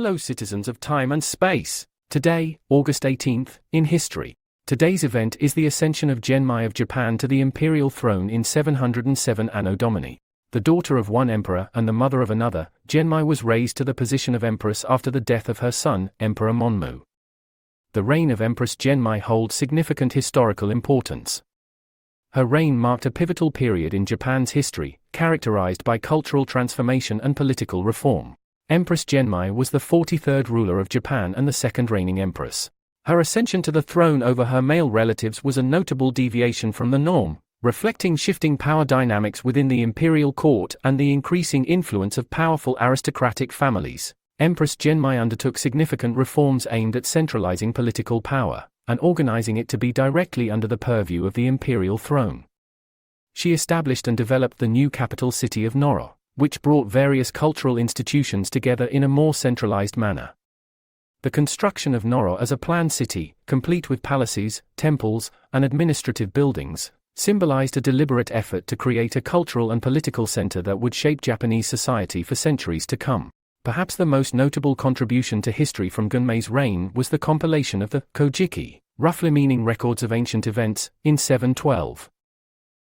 fellow citizens of time and space. Today, August 18th, in history. Today's event is the ascension of Genmai of Japan to the imperial throne in 707 Anno Domini. The daughter of one emperor and the mother of another, Genmai was raised to the position of empress after the death of her son, Emperor Monmu. The reign of Empress Genmai holds significant historical importance. Her reign marked a pivotal period in Japan's history, characterized by cultural transformation and political reform. Empress Genmai was the 43rd ruler of Japan and the second reigning empress. Her ascension to the throne over her male relatives was a notable deviation from the norm, reflecting shifting power dynamics within the imperial court and the increasing influence of powerful aristocratic families. Empress Genmai undertook significant reforms aimed at centralizing political power and organizing it to be directly under the purview of the imperial throne. She established and developed the new capital city of Noro, which brought various cultural institutions together in a more centralized manner. The construction of Noro as a planned city, complete with palaces, temples, and administrative buildings, symbolized a deliberate effort to create a cultural and political center that would shape Japanese society for centuries to come. Perhaps the most notable contribution to history from Genmai's reign was the compilation of the Kojiki, roughly meaning records of ancient events, in 712.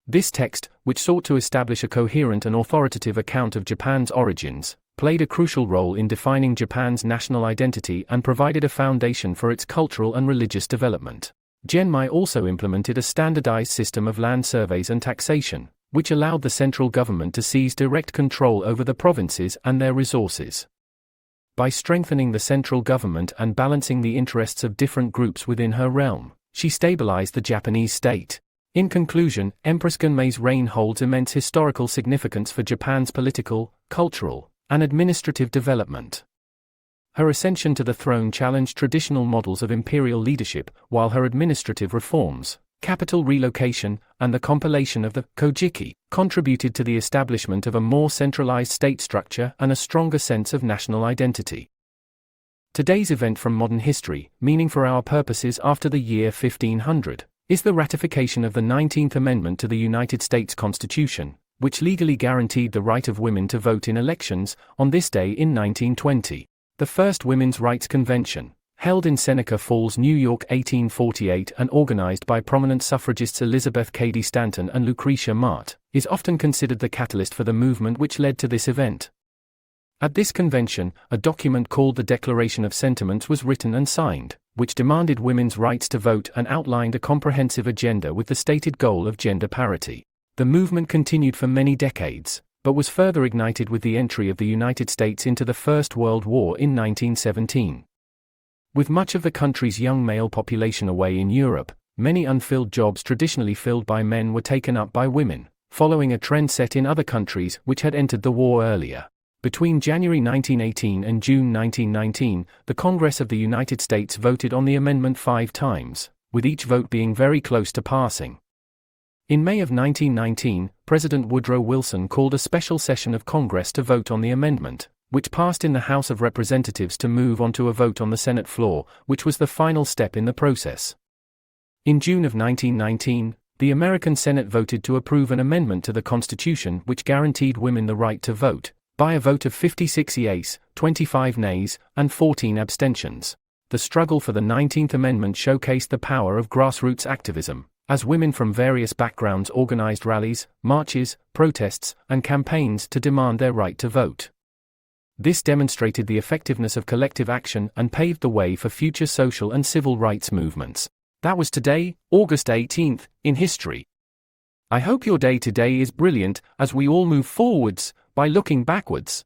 This text, which sought to establish a coherent and authoritative account of Japan's origins, played a crucial role in defining Japan's national identity and provided a foundation for its cultural and religious development. Genmai also implemented a standardized system of land surveys and taxation, which allowed the central government to seize direct control over the provinces and their resources. By strengthening the central government and balancing the interests of different groups within her realm, she stabilized the Japanese state. In conclusion, Empress Genmai's reign holds immense historical significance for Japan's political, cultural, and administrative development. Her ascension to the throne challenged traditional models of imperial leadership, while her administrative reforms, capital relocation, and the compilation of the Kojiki contributed to the establishment of a more centralized state structure and a stronger sense of national identity. Today's event from modern history, meaning for our purposes after the year 1500, is the ratification of the 19th Amendment to the United States Constitution, which legally guaranteed the right of women to vote in elections, on this day in 1920. The first Women's Rights Convention, held in Seneca Falls, New York 1848 and organized by prominent suffragists Elizabeth Cady Stanton and Lucretia Mott, is often considered the catalyst for the movement which led to this event. At this convention, a document called the Declaration of Sentiments was written and signed, which demanded women's rights to vote and outlined a comprehensive agenda with the stated goal of gender parity. The movement continued for many decades, but was further ignited with the entry of the United States into the First World War in 1917. With much of the country's young male population away in Europe, many unfilled jobs traditionally filled by men were taken up by women, following a trend set in other countries which had entered the war earlier. Between January 1918 and June 1919, the Congress of the United States voted on the amendment 5 times, with each vote being very close to passing. In May of 1919, President Woodrow Wilson called a special session of Congress to vote on the amendment, which passed in the House of Representatives to move on to a vote on the Senate floor, which was the final step in the process. In June of 1919, the American Senate voted to approve an amendment to the Constitution which guaranteed women the right to vote, by a vote of 56 yeas, 25 nays, and 14 abstentions. The struggle for the 19th Amendment showcased the power of grassroots activism, as women from various backgrounds organized rallies, marches, protests, and campaigns to demand their right to vote. This demonstrated the effectiveness of collective action and paved the way for future social and civil rights movements. That was today, August 18th, in history. I hope your day today is brilliant as we all move forwards by looking backwards.